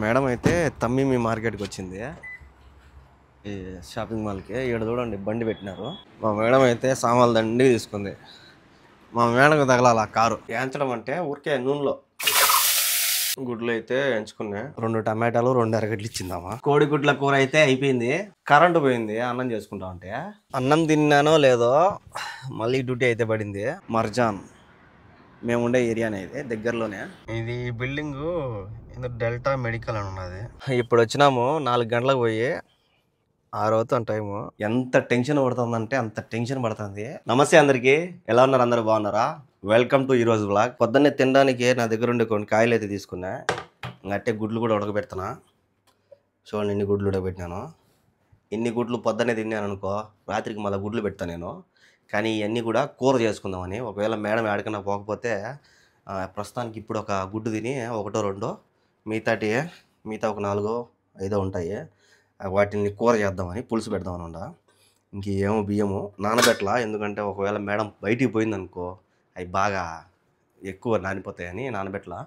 Madam అయితే తమ్మిమి మార్కెట్కి వచ్చింది. ఈ షాపింగ్ మాల్కి ఇక్కడ చూడండి బండి పెట్టినారు. మా మేడం అయితే సామాన్లు దండి తీసుకుంది. మా మేడంకి తగలాలి ఆ కారు. ఏంచడం అంటే ఊరికే నూనెలో గుడ్లు అయితే ఎంచుకున్నా. 2 టమాటాలు 2 ఎర్రగడ్డలు ఇచ్చిందామా. కోడి గుడ్ల కూర అయితే అయిపోయింది. కరెంటు పోయింది అన్నం చేసుకుంటా ఉంటే. అన్నం తిన్నానో లేదో మళ్ళీ డ్యూటీ అయితే పడింది. మర్జాన్ మేము ఉండే ఏరియానే ఇది దగ్గరలోనే. ఇది బిల్డింగ్ డెల్టా మెడికల్ అని ఉన్నది. ఇప్పుడు వచ్చినాము 4 గంటలకు పోయి 6 అవుతుంది టైము. ఎంత టెన్షన్ పడుతుందంటే అంత టెన్షన్ పడుతుంది. నమస్తే అందరికి, ఎలా ఉన్నారు? అందరూ బాగున్నారా? వెల్కమ్ టు ఈరోజు వ్లాగ్. పొద్దున్నే తినడానికి నా దగ్గర ఉండే కొన్ని కాయలు అయితే తీసుకున్నా. అట్టే గుడ్లు కూడా ఉడకబెడుతున్నా. చూడండి ఇన్ని గుడ్లు ఉడకబెట్టినాను. ఇన్ని గుడ్లు పొద్దున్నే తిన్నాను అనుకో, రాత్రికి మళ్ళీ గుడ్లు పెడతాను నేను. కానీ ఇవన్నీ కూడా కూర చేసుకుందామని. ఒకవేళ మేడం ఎక్కడికన్నా పోకపోతే ప్రస్తుతానికి ఇప్పుడు ఒక గుడ్డు తిని ఒకటో రెండో మిగతా ఒక 4, 5 ఉంటాయి. వాటిని కూర చేద్దామని, పులుసు పెడదామని ఉండ. ఇంకేమో బియ్యము నానబెట్టలా, ఎందుకంటే ఒకవేళ మేడం బయటికి పోయిందనుకో అవి బాగా ఎక్కువ నానిపోతాయని నానబెట్టలా.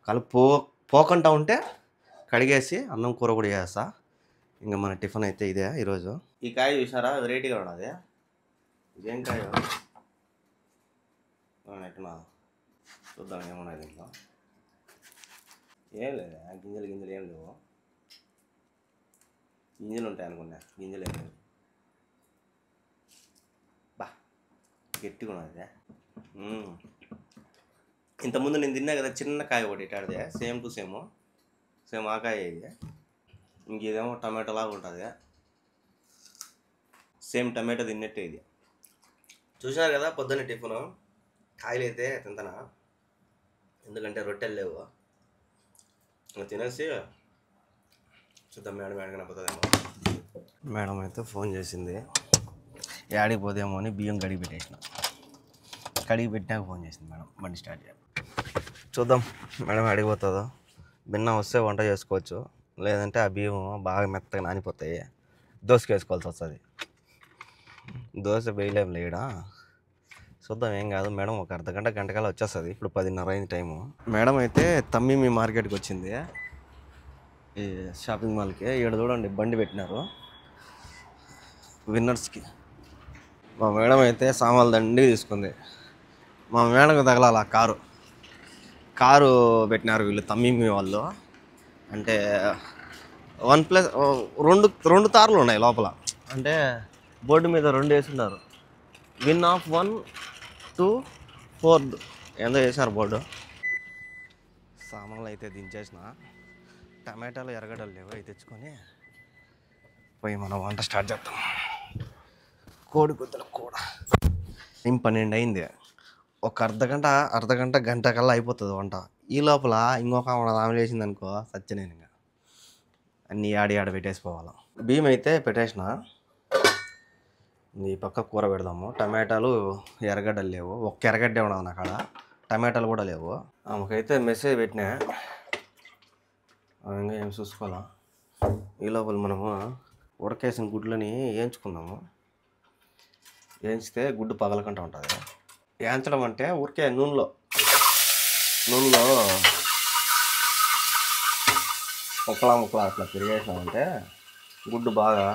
కానీ పోకుండా ఉంటే కడిగేసి అన్నం కూర కూడా చేస్తా. ఇంకా మన టిఫిన్ అయితే ఇదే ఈరోజు. ఈ కాయ చూసారా, వెరైటీగా ఉన్నది. ఇదేం కాయ ఎట్టున్నా చూద్దాం ఏమున్నాయి దీంట్లో. ఏం లేదు, గింజలు ఏం లేవు. గింజలు ఉంటాయి అనుకున్నా, గింజలు ఏం లేవు. బా గట్టిగా ఉన్నది. ఇంతకుముందు నేను తిన్నా కదా చిన్న కాయ ఒకటి ఇటాడితే, సేమ్ టు సేమ్ ఆ కాయ ఇది. ఇంకేదేమో టమాటో లాగా ఉంటుంది, సేమ్ టమాటో తిన్నట్టే ఇది. చూసినారు కదా పొద్దున్న టిఫిన్. కాయలు అయితే తింటానా, ఎందుకంటే రొట్టెలు లేవు. తినేసి చూద్దాం మేడం ఎక్కడికైనా పోతుందేమో. మేడం అయితే ఫోన్ చేసింది, యాడికి పోదేమో అని బియ్యం కడిగి పెట్టాక ఫోన్ చేసింది మేడం. బండి స్టార్ట్ చేయాలి. చూద్దాం మేడం యాడికి పోతుందో. భిన్న వస్తే వంట చేసుకోవచ్చు, లేదంటే ఆ బియ్యం బాగా మెత్తగా నానిపోతాయి, దోశకి వేసుకోవాల్సి వస్తుంది. దోశ వేయలేం లేడా. చూద్దాం, ఏం కాదు. మేడం ఒక అర్ధగంట గంటకల్లా వచ్చేస్తుంది. ఇప్పుడు 10:30 అయింది టైము. మేడం అయితే తమ్మిమి మార్కెట్కి వచ్చింది, ఈ షాపింగ్ మాల్కి. ఇక్కడ చూడండి బండి పెట్టినారు విన్నర్స్కి. మా మేడం అయితే సామాన్లు దండి తీసుకుంది. మా మేడంకి తగలాలి ఆ కారు పెట్టినారు వీళ్ళు తమ్మిమి వాళ్ళు. అంటే 2 తార్లు ఉన్నాయి లోపల. అంటే బోర్డు మీద 2 వేసున్నారు. విన్ ఆఫ్ 1, 2, 4 ఏందో వేసినారు బోర్డు. సామాన్లు అయితే దించేసిన. టమాటాలు ఎర్రగడ్డలు లేవు, అవి తెచ్చుకొని పోయి మనం వంట స్టార్ట్ చేద్దాం. కోడి గుద్దల కూర. 12 అయింది. ఒక గంట కల్లా అయిపోతుంది వంట. ఈ లోపల ఇంకొక ఆమె వేసింది అనుకో సత్యనేను. ఇంకా అన్నీ ఆడ పెట్టేసిపోవాలి. బియ్యం అయితే పెట్టేసిన. ఈ పక్క కూర పెడదాము. టమాటాలు ఎర్రగడ్డలు లేవు, ఒక్క ఎర్రగడ్డే ఉండదు నా కాడ, టమాటాలు కూడా లేవు. ఆమెకైతే మెసేజ్ పెట్టినా, ఇంకా ఏం చూసుకోవాలా. ఈ లోపల మనము ఉడకేసిన గుడ్లని వేయించుకుందాము. వేయించితే గుడ్డు పగలకుండా ఉంటుంది. వేయించడం అంటే ఊరికే నూనెలో ముక్కలా అట్లా తిరిగేసినామంటే గుడ్డు బాగా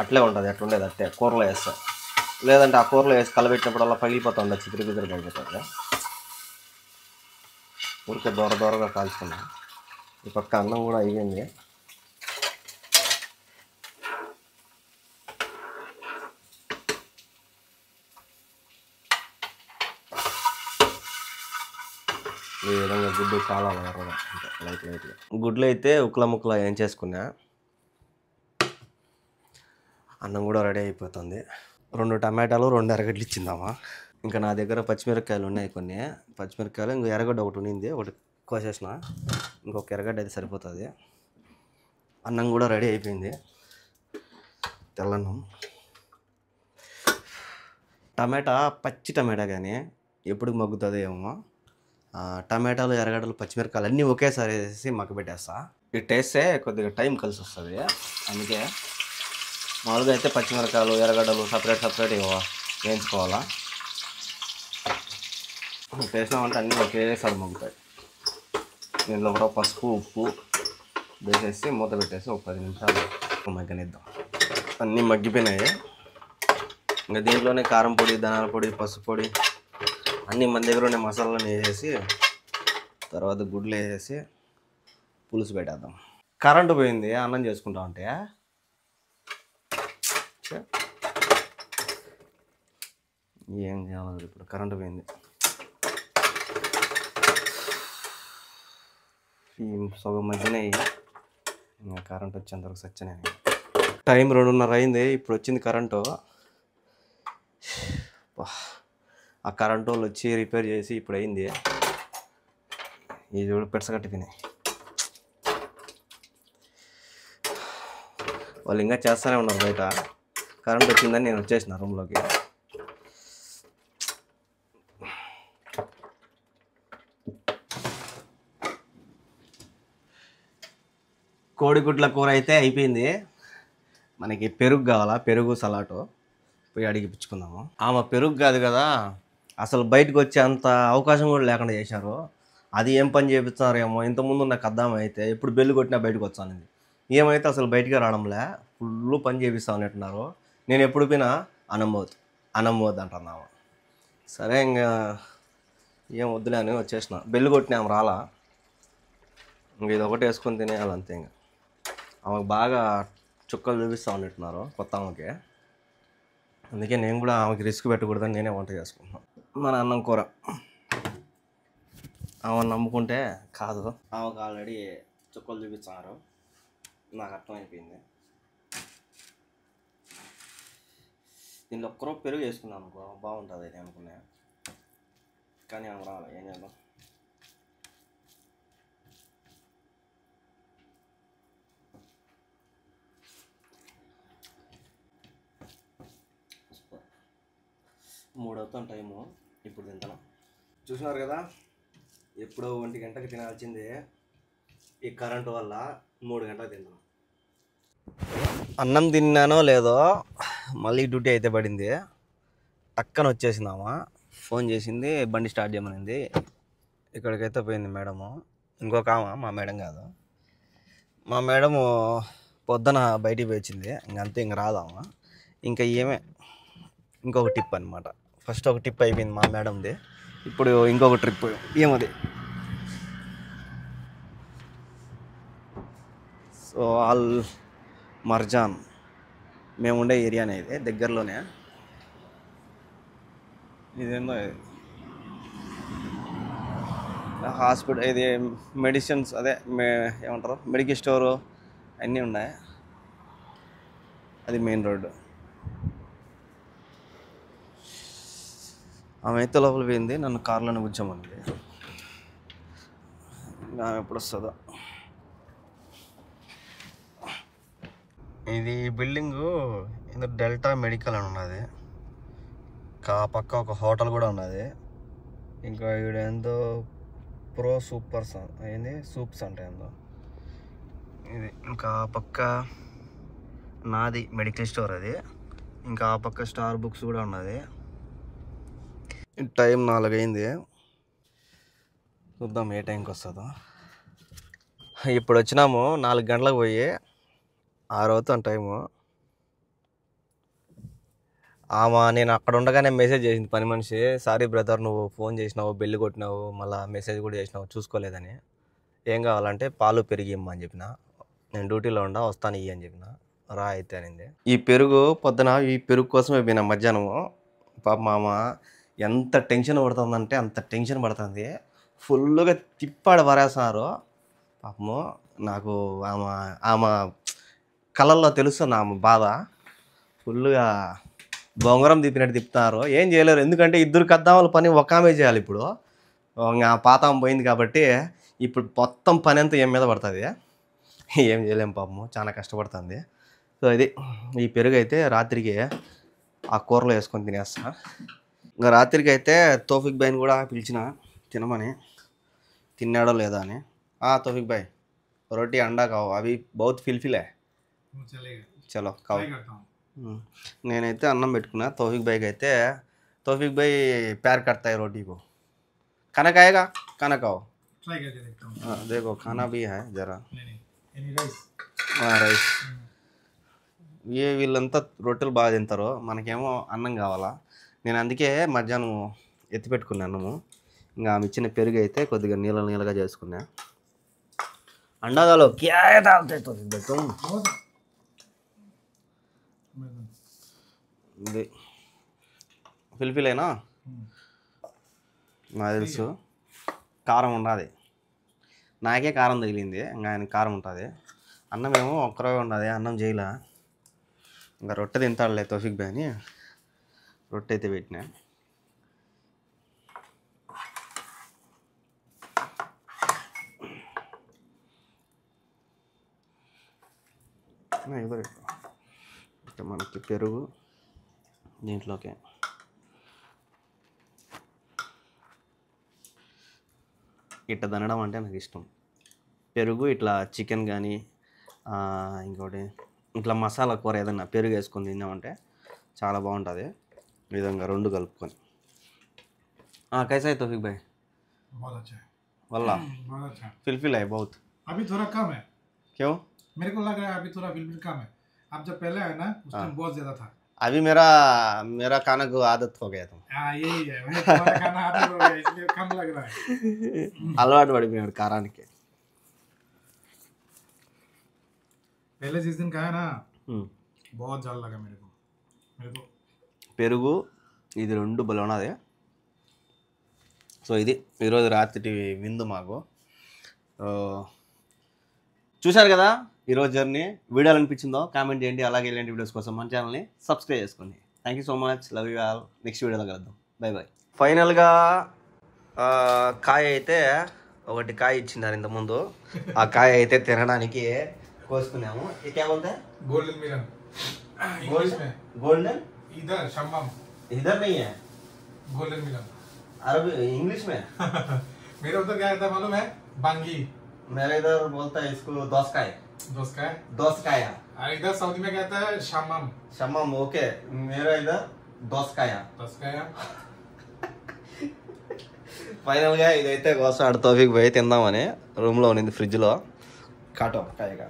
అట్లే ఉంటుంది. అట్లుండేది అట్టే కూరలో వేస్తా. లేదంటే ఆ కూరలో వేసి కలబెట్టినప్పుడల్లా పగిలిపోతూ ఉండదు, చితిరి అయిపోతుంది. ఊరికే దూరగా కాల్చుకున్నాం. ఈ పక్క అన్నం కూడా అయ్యింది. ఈ విధంగా గుడ్డు చాలా లైట్గా గుడ్లు అయితే ముక్కలా ఏం చేసుకున్నా. అన్నం కూడా రెడీ అయిపోతుంది. 2 టమాటాలు 2 ఎర్రగడ్డలు ఇచ్చిందామా. ఇంకా నా దగ్గర పచ్చిమిరపకాయలు ఉన్నాయి కొన్ని. పచ్చిమిరపకాయలు ఇంకో ఎర్రగడ్డ ఒకటి ఉన్నింది, ఒకటి కోసేసిన. ఇంకొక ఎర్రగడ్డ అయితే సరిపోతుంది. అన్నం కూడా రెడీ అయిపోయింది, తెల్లన్నం. పచ్చి టమాటా కానీ ఎప్పుడు మగ్గుతుంది ఏమో. టమాటాలు ఎర్రగడ్డలు పచ్చిమిరపకాయలు అన్నీ ఒకేసారి వేసేసి మగ్గబెట్టేస్తా. ఇటు వేస్తే కొద్దిగా టైం కలిసి వస్తుంది. అందుకే మామూలుగా అయితే పచ్చిమిరపకాయలు ఎర్రగడ్డలు సపరేట్ వేయించుకోవాలా. వేసినామంటే అన్నీ ఒకేసారి మగ్గుతాయి. దీనిలో కూడా పసుపు ఉప్పు వేసేసి మూత పెట్టేసి ఒక 10 నిమిషాలు మగ్గనిద్దాం. అన్నీ మగ్గిపోయినాయి. ఇంకా దీంట్లోనే కారం పొడి, ధనియాల పొడి, పసుపు పొడి అన్నీ మన దగ్గర ఉండే మసాలాలను వేసేసి తర్వాత గుడ్లు వేసేసి పులుసు పెట్టేద్దాం. కరెంటు పోయింది అన్నం చేసుకుంటా ఉంటే. ఏం చేయాలి ఇప్పుడు? కరెంటు పోయింది. సగం మధ్యనే ఇంకా కరెంట్ వచ్చేంతవరకు సచ్చనే. టైం 2:30 అయింది. ఇప్పుడు వచ్చింది కరెంటు. ఆ కరెంటు వాళ్ళు వచ్చి రిపేర్ చేసి ఇప్పుడు అయింది. ఈ చూడు పెట్సగట్టి తినాయి. వాళ్ళు ఇంకా చేస్తూనే ఉన్నారు బయట. కరెంట్ వచ్చిందని నేను వచ్చేసిన రూమ్లోకి. కోడిగుడ్ల కూర అయితే అయిపోయింది. మనకి పెరుగు కావాలా, పెరుగు సలాటు పోయి అడిగిపించుకుందాము. ఆమె పెరుగు కాదు కదా, అసలు బయటకు వచ్చే అంత అవకాశం కూడా లేకుండా చేశారు. అది ఏం పని చేపిస్తున్నారేమో. ఇంతకుముందు నాకు అర్థం అయితే ఎప్పుడు బెల్లు కొట్టినా బయటకు వచ్చాను. ఏమైతే అసలు బయటికి రావడంలే, ఫుల్ పని చేపిస్తా ఉన్నట్టున్నారు. నేను ఎప్పుడు పోయినా అనమ్మోద్దు అంటున్నాము. సరే ఇంకా ఏం వద్దులే అని వచ్చేసిన. బెల్లు కొట్టినా ఆమె రాలా. ఇంక ఇది ఒకటి వేసుకొని తినేయాలి అంతే. ఇంకా ఆమెకు బాగా చుక్కలు చూపిస్తూ ఉన్నట్టున్నారు కొత్త ఆమెకి. అందుకే నేను కూడా ఆమెకి రిస్క్ పెట్టకూడదని నేనే వంట చేసుకుంటున్నాను. మన అన్నం కూర ఆమె నమ్ముకుంటే కాదు. ఆమెకు ఆల్రెడీ చుక్కలు చూపిస్తున్నారు, నాకు అర్థమైపోయింది. దీనిలో ఒక్కరో పెరుగు వేసుకున్నాను అనుకో బాగుంటుంది అది అనుకున్నా, కానీ ఆమె రావాలి. ఏం చేద్దాం? మూడవుతాం టైము. ఇప్పుడు తింటాను. చూసినారు కదా, ఎప్పుడో 1 గంటకి తినాల్సిందే ఈ కరెంటు వల్ల 3 గంటలకు తింటాను. అన్నం తిన్నానో లేదో మళ్ళీ డ్యూటీ అయితే పడింది. టక్కన వచ్చేసిందామా, ఫోన్ చేసింది, బండి స్టార్ట్ చేయమనింది. ఇక్కడికైతే పోయింది మేడము. ఇంకొక ఆమె మా మేడం కాదు, మా మేడము పొద్దున బయటికి పోయింది. ఇంకంతే, ఇంక రాదామా. ఇంకా ఏమే ఇంకొక టిప్ అనమాట. ఫస్ట్ ఒక టిప్ అయిపోయింది మా మేడంది, ఇప్పుడు ఇంకొక ట్రిప్. ఏమది? సో ఆల్ మర్జాన్ మేము ఉండే ఏరియానే, ఇది దగ్గరలోనే. ఇదేందో హాస్పిటల్, ఇది మెడిసిన్స్, అదే ఏమంటారు, మెడికల్ స్టోరు అన్నీ ఉన్నాయి. అది మెయిన్ రోడ్డు. ఆమె అయితే లోపల పోయింది, నన్ను కార్లోనే కూర్చోమంది. ఆమె ఎప్పుడు వస్తుందో. ఇది బిల్డింగు ఏదో డెల్టా మెడికల్ అని ఉన్నది. పక్క ఒక హోటల్ కూడా ఉన్నది. ఇంకా ఈడేందో ప్రో సూపర్స్ ఏంది సూప్స్ అంటే ఏందో ఇది. ఇంకా పక్క నాది మెడికల్ స్టోర్ అది. ఇంకా ఆ పక్క స్టార్ బుక్స్ కూడా ఉన్నది. టైం 4 అయింది. చూద్దాం ఏ టైంకి వస్తుందో. ఇప్పుడు వచ్చినాము 4 గంటలకు పోయి 6 అవుతాం టైము. నేను అక్కడ ఉండగానే మెసేజ్ చేసింది పని మనిషి, సారీ బ్రదర్ నువ్వు ఫోన్ చేసినావు, బెల్లు కొట్టినావు, మళ్ళీ మెసేజ్ కూడా చేసినావు, చూసుకోలేదని. ఏం కావాలంటే పాలు పెరిగి ఇమ్మని అని చెప్పిన. నేను డ్యూటీలో వస్తాను ఇయ్యి అని చెప్పిన. రా అయితే అనింది. ఈ పెరుగు పొద్దున ఈ పెరుగు కోసమే పోయినా మధ్యాహ్నము. పాప మామ ఎంత టెన్షన్ పడుతుందంటే అంత టెన్షన్ పడుతుంది. ఫుల్గా తిప్పాడు పారేస్తున్నారు పాపము. నాకు ఆమె కళ్ళల్లో తెలుస్తుంది ఆమె బాధ. ఫుల్గా బొంగరం తిప్పినట్టు తిప్పుతున్నారు. ఏం చేయలేరు, ఎందుకంటే 2 కద్దాముల పని ఒక ఆమె చేయాలి. ఇప్పుడు పాత ఆమె పోయింది కాబట్టి ఇప్పుడు మొత్తం పని అంతా ఏం మీద పడుతుంది. ఏం చేయలేము పాపము, చాలా కష్టపడుతుంది. సో ఇది ఈ పెరుగు అయితే రాత్రికి ఆ కూరలో వేసుకొని తినేస్తా. ఇంకా రాత్రికి అయితే తోఫిక్ బాయ్ని కూడా పిలిచిన తినమని, తిన్నాడో లేదా అని. తోఫిక్ బాయ్ రోటీ అండా కావు, అవి బౌత్ ఫిల్ఫిలే, చలో కావు. నేనైతే అన్నం పెట్టుకున్నా. తోఫిక్ బాయ్కి అయితే, తోఫిక్ బాయ్ ప్యార్ కడతాయి రోటీకు, కనకాయగా కనకావు ट्राई करके देखता हूँ। हाँ देखो खाना भी है जरा नहीं एनी राइस రైస్ వీళ్ళంతా రొట్టెలు బాగా తింటారు మనకేమో అన్నం కావాలా నేను అందుకే మధ్యాహ్నం ఎత్తిపెట్టుకున్నా అన్నము ఇంకా ఆమె ఇచ్చిన పెరుగు అయితే కొద్దిగా నీళ్ళగా చేసుకున్నా అండాదాలో ఇది ఫిల్ఫిలేనా నాకు తెలుసు కారం ఉండదు నాకే కారం తగిలింది ఇంకా ఆయనకి కారం ఉంటుంది అన్నం ఏమో ఒక్కరే ఉండదు అన్నం చేయలే ఇంకా రొట్టె తింటాడులే తోఫిక్ బాయ్ అని రొట్టె అయితే పెట్టినా ఇక మనకి పెరుగు దీంట్లోకి ఇట్లా తినడం అంటే నాకు ఇష్టం పెరుగు ఇట్లా చికెన్ కానీ ఇంకోటి ఇట్లా మసాలా కూర ఏదన్నా పెరుగు వేసుకొని తిన్నామంటే చాలా బాగుంటుంది ఈ విధంగా రెండు కలుపుకొని कैसा है तौफीक भाई बहुत अच्छा है वल्ला बहुत अच्छा है फिलफिल है बहुत अभी थोड़ा कम है क्यों मेरे को लग रहा है अभी थोड़ा फिल्फिल कम है अब जब पहले है ना उस टाइम बहुत ज्यादा था अभी मेरा मेरा खाना को आदत हो गया था हाँ यही है वही तुम्हारा खाना आदत हो गया इसलिए कम लग रहा है అలవాటు పడిపోయాడు కారానికి पहले जिस दिन खाया ना बहुत जल लगा मेरे को పెరుగు ఇది రెండు భలే ఉన్నది సో ఇది ఈరోజు రాత్రి విందు మాకు చూశారు కదా ఈరోజు జర్నీ వీడియోలు అనిపించిందో కామెంట్ చేయండి అలాగే ఇలాంటి వీడియోస్ కోసం మన ఛానల్ని సబ్స్క్రైబ్ చేసుకోండి thank you so much love you all next వీడియోలో కలుద్దాం బై బాయ్ ఫైనల్గా కాయ అయితే ఒకటి కాయ ఇచ్చినారు ఇంతకుముందు ఆ కాయ అయితే తినడానికి కోసుకున్నాము क्या बोलते हैं गोल्डन मिलन इंग्लिश में गोल्डन इधर शम्मम इधर नहीं है गोल्डन मिलन अरबी इंग्लिश में मेरे उधर क्या कहता है मालूम है बांगी मेरे इधर बोलता है इसको दोसकाय दोसकाया और इधर सऊदी में कहता है शम्मम शम्मम ओके मेरा इधर दोसकाया ఫైనల్గా ఇదైతే కోసాడు తౌఫీక్ పోయి తిందామని రూమ్లో ఉన్నింది ఫ్రిడ్జ్లో కాటో కాయగా